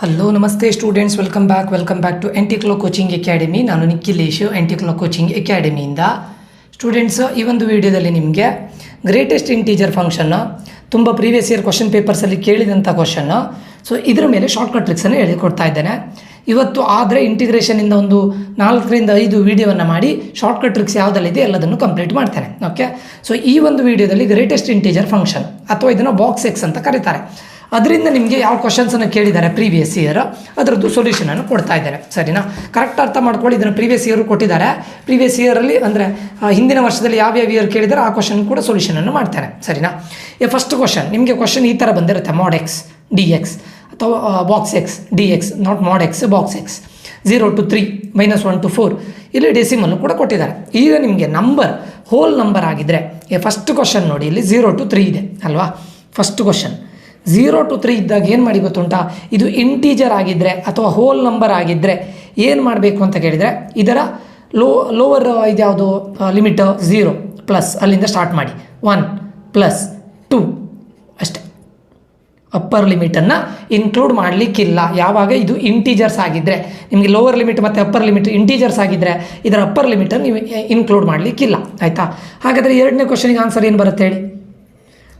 Hello ನಮಸ್ತೆ students, welcome back to ಎನ್ಟಿಕ್ಲೋ coaching academy. ನಾನು ನಿಖಿಲೇಶ್, ಎನ್ಟಿಕ್ಲೋ ಕೋಚಿಂಗ್ ಅಕಾಡೆಮಿಯಿಂದ. ಸ್ಟೂಡೆಂಟ್ಸ್, ಈ ಒಂದು ವಿಡಿಯೋದಲ್ಲಿ ನಿಮಗೆ ಗ್ರೇಟೆಸ್ಟ್ ಇಂಟೀಜರ್ ಫಂಕ್ಷನ್ನು ತುಂಬ ಪ್ರೀವಿಯಸ್ ಇಯರ್ ಕ್ವಶನ್ ಪೇಪರ್ಸಲ್ಲಿ ಕೇಳಿದಂಥ ಕ್ವಶನ್ನು. ಸೊ ಇದರ ಮೇಲೆ ಶಾರ್ಟ್ಕಟ್ ಟ್ರಿಕ್ಸನ್ನು ಹೇಳಿಕೊಡ್ತಾ ಇದ್ದೇನೆ ಇವತ್ತು. ಆದರೆ ಇಂಟಿಗ್ರೇಷನಿಂದ ಒಂದು 4ರಿಂದ 5 ವೀಡಿಯೋವನ್ನು ಮಾಡಿ ಶಾರ್ಟ್ಕಟ್ ಟ್ರಿಕ್ಸ್ ಯಾವುದಲ್ಲಿದೆ ಎಲ್ಲದನ್ನು ಕಂಪ್ಲೀಟ್ ಮಾಡ್ತೇನೆ. ಓಕೆ, ಸೊ ಈ ಒಂದು ವಿಡಿಯೋದಲ್ಲಿ ಗ್ರೇಟೆಸ್ಟ್ ಇಂಟೀಜರ್ ಫಂಕ್ಷನ್ ಅಥವಾ ಇದನ್ನು ಬಾಕ್ಸ್ ಎಕ್ಸ್ ಅಂತ ಕರೀತಾರೆ, ಅದರಿಂದ ನಿಮಗೆ ಯಾವ ಕ್ವಶನ್ಸನ್ನು ಕೇಳಿದ್ದಾರೆ ಪ್ರೀವಿಯಸ್ ಇಯರ್ ಅದರದ್ದು ಸೊಲ್ಯೂಷನನ್ನು ಕೊಡ್ತಾ ಇದ್ದಾರೆ. ಸರಿನಾ? ಕರೆಕ್ಟ್ ಅರ್ಥ ಮಾಡ್ಕೊಳ್ಳಿ. ಇದನ್ನು ಪ್ರೀವಿಯಸ್ ಇಯರ್ ಕೊಟ್ಟಿದ್ದಾರೆ. ಪ್ರೀವಿಯಸ್ ಇಯರಲ್ಲಿ ಅಂದರೆ ಹಿಂದಿನ ವರ್ಷದಲ್ಲಿ ಯಾವ್ಯಾವ ಇಯರ್ ಕೇಳಿದರೆ ಆ ಕ್ವಶನ್ ಕೂಡ ಸೊಲ್ಯೂಷನನ್ನು ಮಾಡ್ತಾರೆ. ಸರಿನಾ? ಫಸ್ಟ್ ಕ್ವಶನ್ ನಿಮಗೆ ಕ್ವಶನ್ ಈ ಥರ ಬಂದಿರುತ್ತೆ, mod x dx ಅಥವಾ box X D X, not mod x box X, 0 to 3 -1 to 4. ಇಲ್ಲಿ ಡೆಸಿಮಲ್ಲು ಕೂಡ ಕೊಟ್ಟಿದ್ದಾರೆ. ಈಗ ನಿಮಗೆ ನಂಬರ್ ಹೋಲ್ ನಂಬರ್ ಆಗಿದ್ದರೆ, ಫಸ್ಟ್ ಕ್ವಶನ್ ನೋಡಿ, ಇಲ್ಲಿ 0 to 3 ಇದೆ ಅಲ್ವಾ? ಫಸ್ಟ್ ಕ್ವಶನ್ 0 to 3 ಇದ್ದಾಗ ಏನು ಮಾಡಿ ಗೊತ್ತುಂಟಾ? ಇದು ಇಂಟೀಜರ್ ಆಗಿದ್ದರೆ ಅಥವಾ ಹೋಲ್ ನಂಬರ್ ಆಗಿದ್ದರೆ ಏನು ಮಾಡಬೇಕು ಅಂತ ಕೇಳಿದರೆ, ಇದರ ಲೋವರ್ ಇದ್ಯಾವುದು ಲಿಮಿಟ್ 0 ಪ್ಲಸ್, ಅಲ್ಲಿಂದ ಸ್ಟಾರ್ಟ್ ಮಾಡಿ 1 ಪ್ಲಸ್ 2 ಅಷ್ಟೇ. ಅಪ್ಪರ್ ಲಿಮಿಟನ್ನು ಇನ್ಕ್ಲೂಡ್ ಮಾಡಲಿಕ್ಕಿಲ್ಲ. ಯಾವಾಗ ಇದು ಇಂಟೀಜರ್ಸ್ ಆಗಿದ್ದರೆ, ನಿಮಗೆ ಲೋವರ್ ಲಿಮಿಟ್ ಮತ್ತು ಅಪ್ಪರ್ ಲಿಮಿಟ್ ಇಂಟೀಜರ್ಸ್ ಆಗಿದ್ದರೆ ಇದರ ಅಪ್ಪರ್ ಲಿಮಿಟನ್ನು ನೀವು ಇನ್ಕ್ಲೂಡ್ ಮಾಡಲಿಕ್ಕಿಲ್ಲ. ಆಯಿತಾ? ಹಾಗಾದರೆ ಎರಡನೇ ಕ್ವಶನಿಗೆ ಆನ್ಸರ್ ಏನು ಬರುತ್ತೆ ಹೇಳಿ?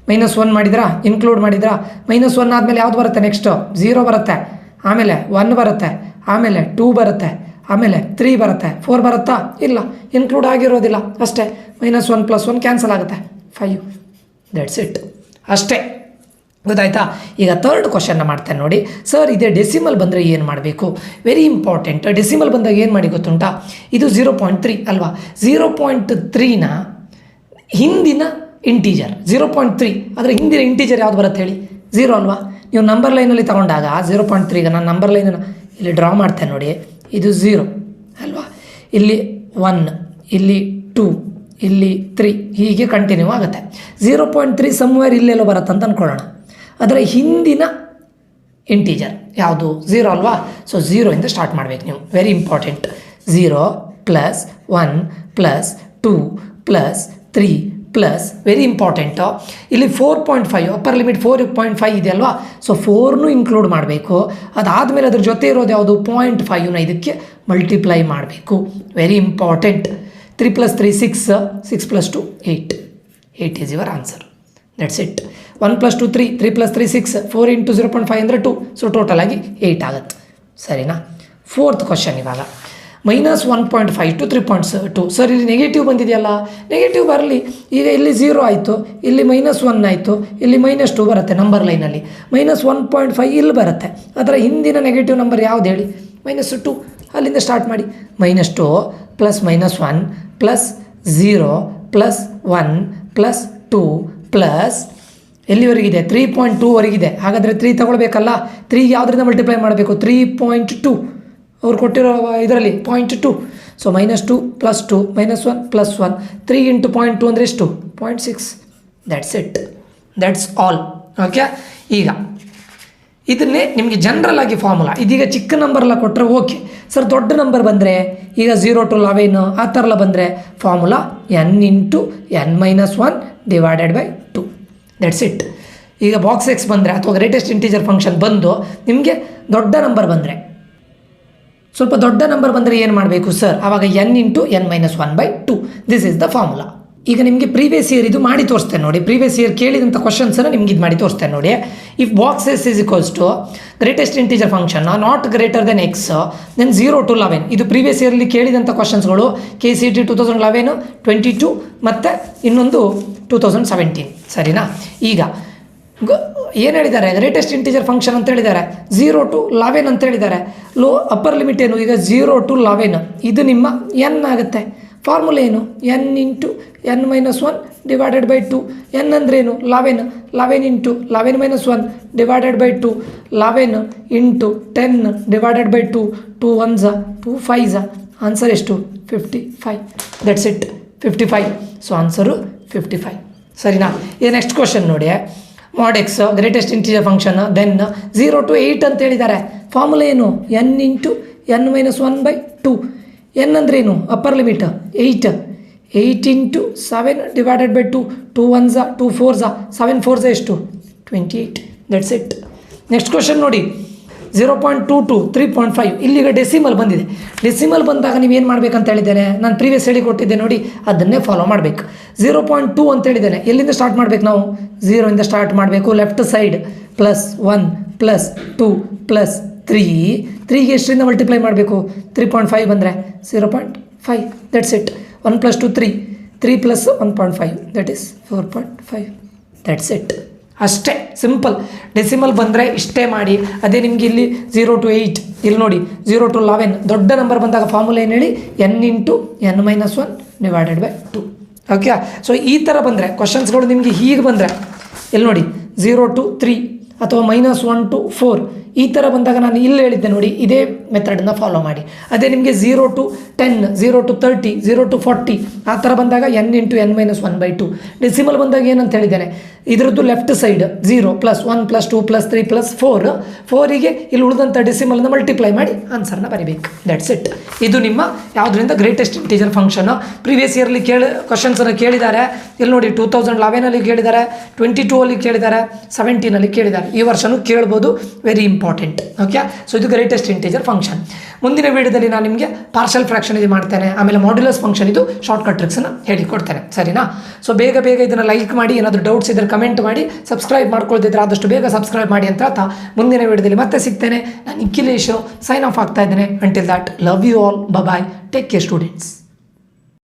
-1 ಮಾಡಿದ್ರಾ, ಇನ್ಕ್ಲೂಡ್ ಮಾಡಿದ್ರಾ? -1 ಆದಮೇಲೆ ಯಾವ್ದು ಬರುತ್ತೆ? ನೆಕ್ಸ್ಟು 0 ಬರುತ್ತೆ, ಆಮೇಲೆ 1 ಬರುತ್ತೆ, ಆಮೇಲೆ 2 ಬರುತ್ತೆ, ಆಮೇಲೆ 3 ಬರುತ್ತೆ, 4 ಬರುತ್ತಾ? ಇಲ್ಲ, ಇನ್ಕ್ಲೂಡ್ ಆಗಿರೋದಿಲ್ಲ ಅಷ್ಟೇ. -1 + 1 ಕ್ಯಾನ್ಸಲ್ ಆಗುತ್ತೆ, 5. ದಟ್ಸ್ ಇಟ್, ಅಷ್ಟೇ. ಗೊತ್ತಾಯ್ತಾ? ಈಗ ಥರ್ಡ್ ಕ್ವಶನ್ನ ಮಾಡ್ತೇನೆ ನೋಡಿ. ಸರ್, ಇದೇ ಡೆಸಿಮಲ್ ಬಂದರೆ ಏನು ಮಾಡಬೇಕು? Very important. ಡೆಸಿಮಲ್ ಬಂದಾಗ ಏನು ಮಾಡಿ ಗೊತ್ತುಂಟಾ? ಇದು 0.3 ಅಲ್ವಾ? 0.3ನ ಹಿಂದಿನ ಇಂಟೀಜರ್ 0.3, ಅದರ ಹಿಂದಿನ ಇಂಟೀಜರ್ ಯಾವ್ದು ಬರುತ್ತೆ ಹೇಳಿ? 0 ಅಲ್ವಾ? ನೀವು ನಂಬರ್ ಲೈನಲ್ಲಿ ತಗೊಂಡಾಗ 0.3ಗೆ ನಾನು ನಂಬರ್ ಲೈನನ್ನು ಇಲ್ಲಿ ಡ್ರಾ ಮಾಡ್ತೇನೆ ನೋಡಿ. ಇದು 0 ಅಲ್ವಾ? ಇಲ್ಲಿ 1, ಇಲ್ಲಿ 2, ಇಲ್ಲಿ 3, ಹೀಗೆ ಕಂಟಿನ್ಯೂ ಆಗುತ್ತೆ. 0.3 ಸಮ್ವೇರ್ ಇಲ್ಲೆಲ್ಲೋ ಬರುತ್ತೆ ಅಂತ ಅಂದ್ಕೊಳ್ಳೋಣ. ಅದರ ಹಿಂದಿನ ಇಂಟೀಜರ್ ಯಾವುದು? 0 ಅಲ್ವಾ? ಸೊ 0 ಇಂದ ಸ್ಟಾರ್ಟ್ ಮಾಡಬೇಕು ನೀವು. Very important. 0 plus 1 plus 2 plus 3 plus, very important, ಇಲ್ಲಿ 4.5 ಅಪ್ಪರ್ ಲಿಮಿಟ್ 4.5 ಇದೆ ಅಲ್ವಾ? ಸೊ 4ನೂ ಇನ್ಕ್ಲೂಡ್ ಮಾಡಬೇಕು. ಅದಾದಮೇಲೆ ಅದ್ರ ಜೊತೆ ಇರೋದು ಯಾವುದು? 0.5ನ ಇದಕ್ಕೆ ಮಲ್ಟಿಪ್ಲೈ ಮಾಡಬೇಕು. Very important. 3 + 3 6, 6 + 2 8. 8 is your answer. That's it. 1 + 2 3, 3 + 3 6, 4 × 0.5 ಅಂದರೆ 2. ಸೊ ಟೋಟಲ್ ಆಗಿ 8 ಆಗುತ್ತೆ. ಸರಿನಾ? ಫೋರ್ತ್ ಕ್ವಶನ್ ಇವಾಗ -1.5 to 3.2. ಸರ್, ಇಲ್ಲಿ ನೆಗೆಟಿವ್ ಬಂದಿದೆಯಲ್ಲ, ನೆಗೆಟಿವ್ ಬರಲಿ. ಈಗ ಇಲ್ಲಿ 0 ಆಯಿತು, ಇಲ್ಲಿ -1 ಆಯಿತು, ಇಲ್ಲಿ -2 ಬರುತ್ತೆ ನಂಬರ್ ಲೈನಲ್ಲಿ. -1.5 ಇಲ್ಲಿ ಬರುತ್ತೆ. ಅದರ ಹಿಂದಿನ ನೆಗೆಟಿವ್ ನಂಬರ್ ಯಾವ್ದು ಹೇಳಿ? -2. ಅಲ್ಲಿಂದ ಸ್ಟಾರ್ಟ್ ಮಾಡಿ. -2 plus -1 plus 0 plus 1 plus 2 plus ಎಲ್ಲಿವರೆಗಿದೆ? 3.2ವರೆಗಿದೆ. ಹಾಗಾದರೆ 3 ತಗೊಳ್ಬೇಕಲ್ಲ. 3 ಯಾವುದರಿಂದ ಮಲ್ಟಿಪ್ಲೈ ಮಾಡಬೇಕು? 3.2 ಅವ್ರು ಕೊಟ್ಟಿರೋ ಇದರಲ್ಲಿ 0.2. ಸೊ -2 + 2 -1 + 1, 3 × 0.2 ಅಂದರೆ ಎಷ್ಟು? 0.6. That's it. That's all. Okay, ಈಗ ಇದನ್ನೇ ನಿಮಗೆ ಜನರಲ್ ಆಗಿ ಫಾರ್ಮುಲಾ. ಇದೀಗ ಚಿಕ್ಕ ನಂಬರೆಲ್ಲ ಕೊಟ್ಟರೆ ಓಕೆ. ಸರ್, ದೊಡ್ಡ ನಂಬರ್ ಬಂದರೆ ಈಗ 0 to 11 ಆ ಥರ ಎಲ್ಲ ಬಂದರೆ formula n × n-1 / 2. That's it. ಈಗ ಬಾಕ್ಸ್ ಎಕ್ಸ್ ಬಂದರೆ ಅಥವಾ ಗ್ರೇಟೆಸ್ಟ್ ಇಂಟೀಜರ್ ಫಂಕ್ಷನ್ ಬಂದು ನಿಮಗೆ ದೊಡ್ಡ ನಂಬರ್ ಬಂದರೆ, ಸ್ವಲ್ಪ ದೊಡ್ಡ ನಂಬರ್ ಬಂದರೆ ಏನು ಮಾಡಬೇಕು ಸರ್? ಆವಾಗ n × n-1/2. This is the formula. ಈಗ ನಿಮಗೆ ಪ್ರೀವಿಯಸ್ ಇಯರ್ ಇದು ಮಾಡಿ ತೋರಿಸ್ತೇನೆ ನೋಡಿ. ಪ್ರೀವಿಯಸ್ ಇಯರ್ ಕೇಳಿದಂಥ ಕ್ವಶನ್ಸನ್ನು ನಿಮ್ಗೆ ಇದು ಮಾಡಿ ತೋರಿಸ್ತೇನೆ ನೋಡಿ. If box s is equals to greatest integer function not greater than x, then 0 to 11. ಇದು ಪ್ರೀವಿಯಸ್ ಇಯರ್ಲಿ ಕೇಳಿದಂಥ ಕ್ವಶನ್ಸ್ಗಳು KCET 2011, 22 ಮತ್ತು ಇನ್ನೊಂದು 2017. ಸರಿನಾ? ಈಗ ಏನು ಹೇಳಿದ್ದಾರೆ? ಗ್ರೇಟೆಸ್ಟ್ ಇಂಟೀಜರ್ ಫಂಕ್ಷನ್ ಅಂತ ಹೇಳಿದ್ದಾರೆ. 0 to 11 ಅಂತ ಹೇಳಿದ್ದಾರೆ. ಅಪ್ಪರ್ ಲಿಮಿಟ್ ಏನು? ಈಗ 0 to 11 ಇದು ನಿಮ್ಮ n ಆಗುತ್ತೆ. ಫಾರ್ಮುಲಾ ಏನು? n × n-1 / 2. n ಅಂದ್ರೇನು? 11. 11 × 11-1 / 2. 11 × 10 / 2. 2 1s, 2 5s. ಆನ್ಸರ್ ಎಷ್ಟು? 55. That's it, 55. So answer 55. ಸರಿನಾ? ಈ ನೆಕ್ಸ್ಟ್ ಕ್ವಶನ್ ನೋಡಿ. mod x greatest integer function, then 0 to 8 ಅಂತ ಹೇಳಿದ್ದಾರೆ. ಫಾರ್ಮುಲಾ ಏನು? n × n-1/2. n ಅಂದ್ರೇನು? Upper limit 8. 8 × 7 / 2. 2 1s, 2 4s, 7 4s ಎಷ್ಟು? 28. That's it. ನೆಕ್ಸ್ಟ್ ಕ್ವಶನ್ ನೋಡಿ. 0.22 3.5 ಇಲ್ಲಿಗೆ ಡೆಸಿಮಲ್ ಬಂದಿದೆ. ಡೆಸಿಮಲ್ ಬಂದಾಗ ನೀವೇನು ಮಾಡಬೇಕಂತ ಹೇಳಿದ್ದೇನೆ, ನಾನು ಪ್ರೀವಿಯಸ್ ಹೇಳಿ ಕೊಟ್ಟಿದ್ದೆ ನೋಡಿ, ಅದನ್ನೇ ಫಾಲೋ ಮಾಡಬೇಕು. 0.2 ಅಂತ ಹೇಳಿದ್ದೇನೆ, ಎಲ್ಲಿಂದ ಸ್ಟಾರ್ಟ್ ಮಾಡಬೇಕು ನಾವು, 0 ಇಂದ ಸ್ಟಾರ್ಟ್ ಮಾಡಬೇಕು. ಲೆಫ್ಟ್ ಸೈಡ್ +1 +2 +3 3ಗೆ ಎಷ್ಟರಿಂದ ಮಲ್ಟಿಪ್ಲೈ ಮಾಡಬೇಕು, 3.5 ಬಂದರೆ 0.5 that's it. 1 + 2 3 3 + 1.5 that is 4.5 that's it. ಅಷ್ಟೇ ಸಿಂಪಲ್. ಡೆಸಿಮಲ್ ಬಂದರೆ ಇಷ್ಟೇ ಮಾಡಿ. ಅದೇ ನಿಮಗೆ ಇಲ್ಲಿ 0 to 8 ಇಲ್ಲಿ ನೋಡಿ, 0 to 11 ದೊಡ್ಡ ನಂಬರ್ ಬಂದಾಗ ಫಾರ್ಮುಲಾ ಏನು ಹೇಳಿ, n × n-1 / 2. ಓಕೆ. ಸೊ ಈ ಥರ ಬಂದರೆ ಕ್ವಶನ್ಸ್ಗಳು ನಿಮಗೆ ಹೀಗೆ ಬಂದರೆ ಇಲ್ಲಿ ನೋಡಿ 0 to 3 ಅಥವಾ -1 to 4 ಈ ಥರ ಬಂದಾಗ ನಾನು ಇಲ್ಲಿ ಹೇಳಿದ್ದೆ ನೋಡಿ, ಇದೇ ಮೆಥಡನ್ನ ಫಾಲೋ ಮಾಡಿ. ಅದೇ ನಿಮಗೆ 0 to 10 0 to 30 0 to 40 ಆ ಥರ ಬಂದಾಗ n × n-1 / 2. ಡೆಸಿಮಲ್ ಬಂದಾಗ ಏನಂತ ಹೇಳಿದ್ದೇನೆ, ಇದರದ್ದು ಲೆಫ್ಟ್ ಸೈಡ್ 0 +1 +2 +3 +4 4ಗೆ ಇಲ್ಲಿ ಉಳಿದಂಥ ಡೆಸಿಮಲ್ನ ಮಲ್ಟಿಪ್ಲೈ ಮಾಡಿ ಆನ್ಸರ್ನ ಬರಿಬೇಕು. That's it. ಇದು ನಿಮ್ಮ ಯಾವುದರಿಂದ ಗ್ರೇಟೆಸ್ಟ್ ಇಂಟೀಜರ್ ಫಂಕ್ಷನ್. ಪ್ರೀವಿಯಸ್ ಇಯರ್ಲಿ ಕ್ವಶನ್ಸನ್ನು ಕೇಳಿದ್ದಾರೆ. ಇಲ್ಲಿ ನೋಡಿ 2011 ಕೇಳಿದ್ದಾರೆ, 22 ಕೇಳಿದ್ದಾರೆ, 17 ಕೇಳಿದ್ದಾರೆ. ಈ ವರ್ಷನೂ ಕೇಳ್ಬೋದು. Very important. ಓಕೆ. ಸೊ ಇದು ಗ್ರೇಟೆಸ್ಟ್ ಇಂಟೀಜರ್ ಫಂಕ್ಷನ್. ಮುಂದಿನ ವಿಡಿಯೋದಲ್ಲಿ ನಾನು ನಿಮಗೆ ಪಾರ್ಷಲ್ ಫ್ರಾಕ್ಷನ್ ಇದು ಮಾಡ್ತೇನೆ, ಆಮೇಲೆ ಮಾಡ್ಯುಲಸ್ ಫಂಕ್ಷನ್ ಇದು ಶಾರ್ಟ್ಕಟ್ ಟ್ರಿಕ್ಸನ್ನು ಹೇಳಿಕೊಡ್ತೇನೆ. ಸರಿನಾ? ಸೊ ಬೇಗ ಇದನ್ನು ಲೈಕ್ ಮಾಡಿ, ಏನಾದರೂ ಡೌಟ್ಸ್ ಇದ್ದರೆ ಕಮೆಂಟ್ ಮಾಡಿ, ಸಬ್ಸ್ಕ್ರೈಬ್ ಮಾಡ್ಕೊಳ್ತಿದ್ರೆ ಆದಷ್ಟು ಬೇಗ ಸಬ್ಸ್ಕ್ರೈಬ್ ಮಾಡಿ ಅಂತ ಹೇಳ್ತಾ ಮುಂದಿನ ವಿಡಿಯೋದಲ್ಲಿ ಮತ್ತೆ ಸಿಗ್ತೇನೆ. ನಾನು ನಿಖಿಲೇಶ್ ಸೈನ್ ಆಫ್ ಆಗ್ತಾ ಇದ್ದೇನೆ. Until that, love you all, bye, take care students.